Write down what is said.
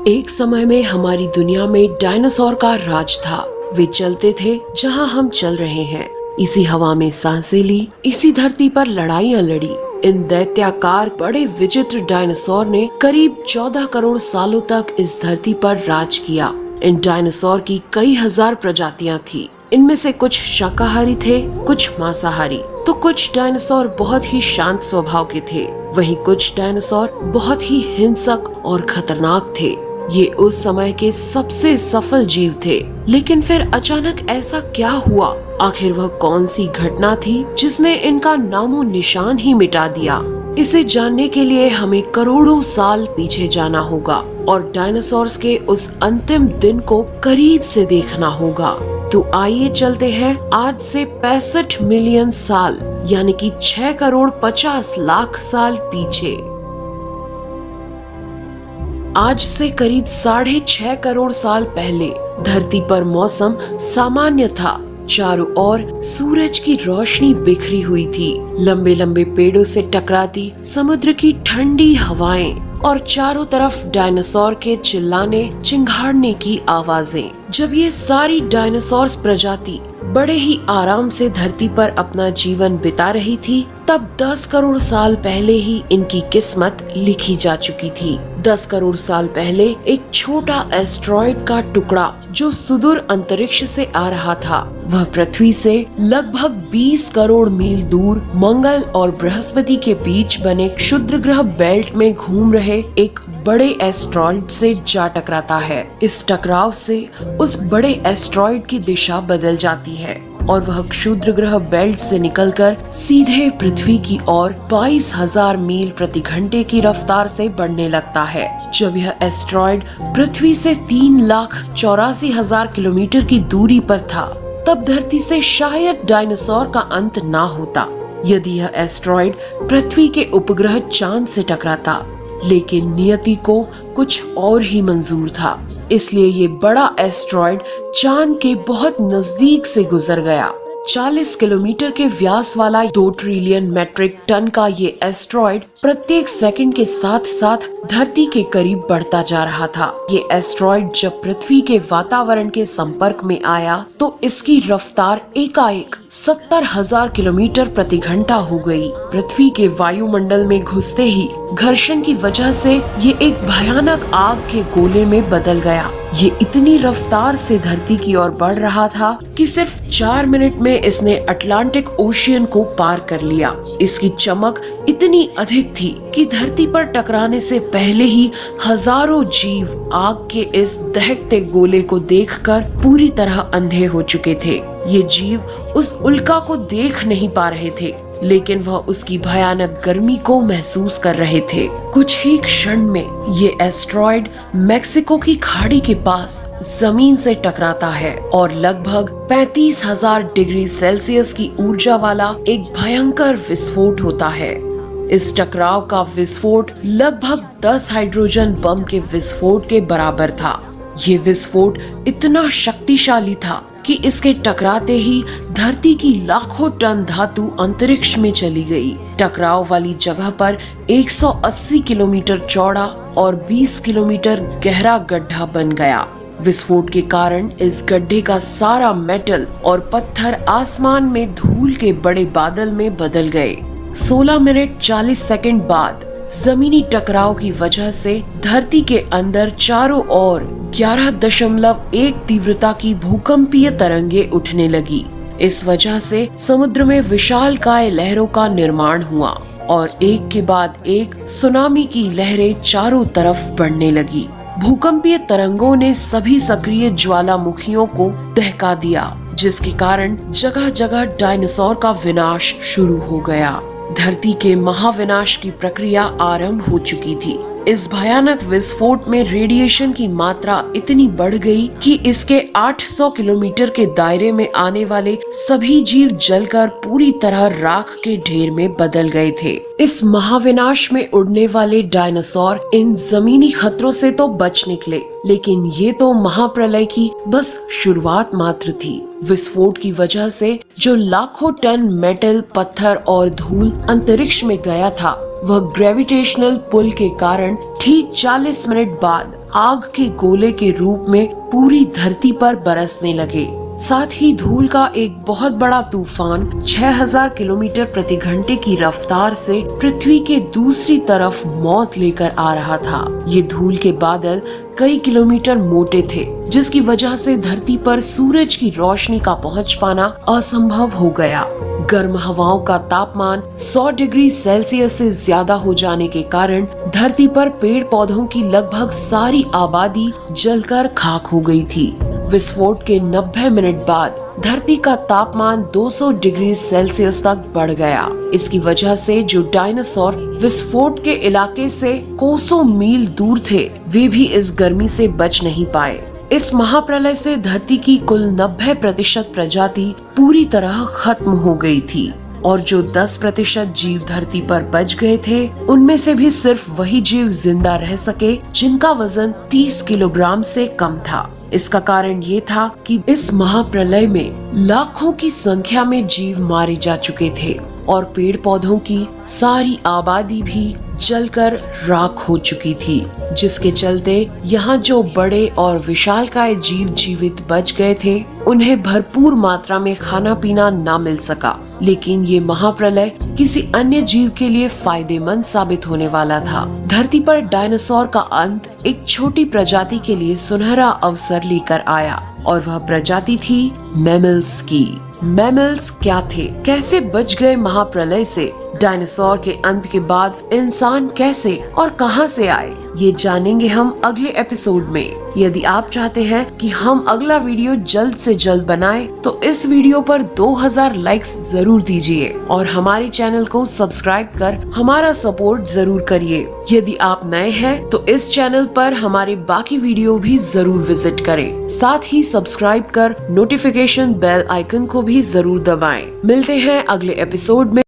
एक समय में हमारी दुनिया में डायनासोर का राज था। वे चलते थे जहां हम चल रहे हैं, इसी हवा में सांसें ली, इसी धरती पर लड़ाइयां लड़ी। इन दैत्याकार बड़े विचित्र डायनासोर ने करीब 14 करोड़ सालों तक इस धरती पर राज किया। इन डायनासोर की कई हजार प्रजातियां थी। इनमें से कुछ शाकाहारी थे, कुछ मांसाहारी, तो कुछ डायनासोर बहुत ही शांत स्वभाव के थे। वहीं कुछ डायनासोर बहुत ही हिंसक और खतरनाक थे। ये उस समय के सबसे सफल जीव थे। लेकिन फिर अचानक ऐसा क्या हुआ? आखिर वह कौन सी घटना थी जिसने इनका नामो निशान ही मिटा दिया? इसे जानने के लिए हमें करोड़ों साल पीछे जाना होगा और डायनासोर्स के उस अंतिम दिन को करीब से देखना होगा। तो आइए चलते हैं आज से 65 मिलियन साल यानी कि 6 करोड़ 50 लाख साल पीछे। आज से करीब 6.5 करोड़ साल पहले धरती पर मौसम सामान्य था। चारों ओर सूरज की रोशनी बिखरी हुई थी। लंबे लंबे पेड़ों से टकराती समुद्र की ठंडी हवाएं और चारों तरफ डायनासोर के चिल्लाने चिंघाड़ने की आवाजें। जब ये सारी डायनासोर्स प्रजाति बड़े ही आराम से धरती पर अपना जीवन बिता रही थी, तब 10 करोड़ साल पहले ही इनकी किस्मत लिखी जा चुकी थी। 10 करोड़ साल पहले एक छोटा एस्ट्रॉइड का टुकड़ा जो सुदूर अंतरिक्ष से आ रहा था, वह पृथ्वी से लगभग 20 करोड़ मील दूर मंगल और बृहस्पति के बीच बने क्षुद्र ग्रह बेल्ट में घूम रहे एक बड़े एस्ट्रॉइड से जा टकराता है। इस टकराव से उस बड़े एस्ट्रॉइड की दिशा बदल जाती है और वह क्षुद्र ग्रह बेल्ट से निकलकर सीधे पृथ्वी की ओर 22,000 मील प्रति घंटे की रफ्तार से बढ़ने लगता है। जब यह एस्ट्रॉइड पृथ्वी से 3,84,000 किलोमीटर की दूरी पर था, तब धरती से शायद डायनासोर का अंत ना होता यदि यह एस्ट्रॉइड पृथ्वी के उपग्रह चांद से टकराता। लेकिन नियति को कुछ और ही मंजूर था, इसलिए ये बड़ा एस्ट्रॉइड चांद के बहुत नजदीक से गुजर गया। 40 किलोमीटर के व्यास वाला 2 ट्रिलियन मेट्रिक टन का ये एस्ट्रॉइड प्रत्येक सेकंड के साथ साथ धरती के करीब बढ़ता जा रहा था। ये एस्ट्रॉइड जब पृथ्वी के वातावरण के संपर्क में आया तो इसकी रफ्तार एकाएक 70,000 किलोमीटर प्रति घंटा हो गई। पृथ्वी के वायुमंडल में घुसते ही घर्षण की वजह से ये एक भयानक आग के गोले में बदल गया। ये इतनी रफ्तार से धरती की ओर बढ़ रहा था कि सिर्फ 4 मिनट में इसने अटलांटिक ओशियन को पार कर लिया। इसकी चमक इतनी अधिक थी कि धरती पर टकराने से पहले ही हजारों जीव आग के इस दहकते गोले को देखकर पूरी तरह अंधे हो चुके थे। ये जीव उस उल्का को देख नहीं पा रहे थे, लेकिन वह उसकी भयानक गर्मी को महसूस कर रहे थे। कुछ ही क्षण में ये एस्ट्रॉइड मेक्सिको की खाड़ी के पास जमीन से टकराता है और लगभग 35,000 डिग्री सेल्सियस की ऊर्जा वाला एक भयंकर विस्फोट होता है। इस टकराव का विस्फोट लगभग 10 हाइड्रोजन बम के विस्फोट के बराबर था। ये विस्फोट इतना शक्तिशाली था कि इसके टकराते ही धरती की लाखों टन धातु अंतरिक्ष में चली गई। टकराव वाली जगह पर 180 किलोमीटर चौड़ा और 20 किलोमीटर गहरा गड्ढा बन गया। विस्फोट के कारण इस गड्ढे का सारा मेटल और पत्थर आसमान में धूल के बड़े बादल में बदल गए। 16 मिनट 40 सेकंड बाद जमीनी टकराव की वजह से धरती के अंदर चारों ओर 11.1 तीव्रता की भूकंपीय तरंगे उठने लगी। इस वजह से समुद्र में विशालकाय लहरों का निर्माण हुआ और एक के बाद एक सुनामी की लहरें चारों तरफ बढ़ने लगी। भूकंपीय तरंगों ने सभी सक्रिय ज्वालामुखियों को दहका दिया, जिसके कारण जगह जगह डायनासोर का विनाश शुरू हो गया। धरती के महाविनाश की प्रक्रिया आरंभ हो चुकी थी। इस भयानक विस्फोट में रेडिएशन की मात्रा इतनी बढ़ गई कि इसके 800 किलोमीटर के दायरे में आने वाले सभी जीव जलकर पूरी तरह राख के ढेर में बदल गए थे। इस महाविनाश में उड़ने वाले डायनासोर इन जमीनी खतरों से तो बच निकले, लेकिन ये तो महाप्रलय की बस शुरुआत मात्र थी। विस्फोट की वजह से जो लाखों टन मेटल, पत्थर और धूल अंतरिक्ष में गया था, वह ग्रेविटेशनल पुल के कारण ठीक 40 मिनट बाद आग के गोले के रूप में पूरी धरती पर बरसने लगे। साथ ही धूल का एक बहुत बड़ा तूफान 6000 किलोमीटर प्रति घंटे की रफ्तार से पृथ्वी के दूसरी तरफ मौत लेकर आ रहा था। ये धूल के बादल कई किलोमीटर मोटे थे, जिसकी वजह से धरती पर सूरज की रोशनी का पहुंच पाना असंभव हो गया। गर्म हवाओं का तापमान 100 डिग्री सेल्सियस से ज्यादा हो जाने के कारण धरती पर पेड़ पौधों की लगभग सारी आबादी जलकर खाक हो गई थी। विस्फोट के 90 मिनट बाद धरती का तापमान 200 डिग्री सेल्सियस तक बढ़ गया। इसकी वजह से जो डायनासोर विस्फोट के इलाके से कोसों मील दूर थे, वे भी इस गर्मी से बच नहीं पाए। इस महाप्रलय से धरती की कुल 90% प्रजाति पूरी तरह खत्म हो गई थी और जो 10% जीव धरती पर बच गए थे, उनमें से भी सिर्फ वही जीव जिंदा रह सके जिनका वजन 30 किलोग्राम से कम था। इसका कारण ये था कि इस महाप्रलय में लाखों की संख्या में जीव मारे जा चुके थे और पेड़ पौधों की सारी आबादी भी जलकर राख हो चुकी थी, जिसके चलते यहाँ जो बड़े और विशालकाय जीव जीवित बच गए थे, उन्हें भरपूर मात्रा में खाना पीना ना मिल सका। लेकिन ये महाप्रलय किसी अन्य जीव के लिए फायदेमंद साबित होने वाला था। धरती पर डायनासोर का अंत एक छोटी प्रजाति के लिए सुनहरा अवसर लेकर आया और वह प्रजाति थी मैमल्स की। मैमल्स क्या थे, कैसे बच गए महाप्रलय से, डायनासोर के अंत के बाद इंसान कैसे और कहां से आए, ये जानेंगे हम अगले एपिसोड में। यदि आप चाहते हैं कि हम अगला वीडियो जल्द से जल्द बनाएं, तो इस वीडियो पर 2000 लाइक्स जरूर दीजिए और हमारे चैनल को सब्सक्राइब कर हमारा सपोर्ट जरूर करिए। यदि आप नए हैं तो इस चैनल पर हमारे बाकी वीडियो भी जरूर विजिट करें। साथ ही सब्सक्राइब कर नोटिफिकेशन बेल आइकन को भी जरूर दबाएं। मिलते हैं अगले एपिसोड में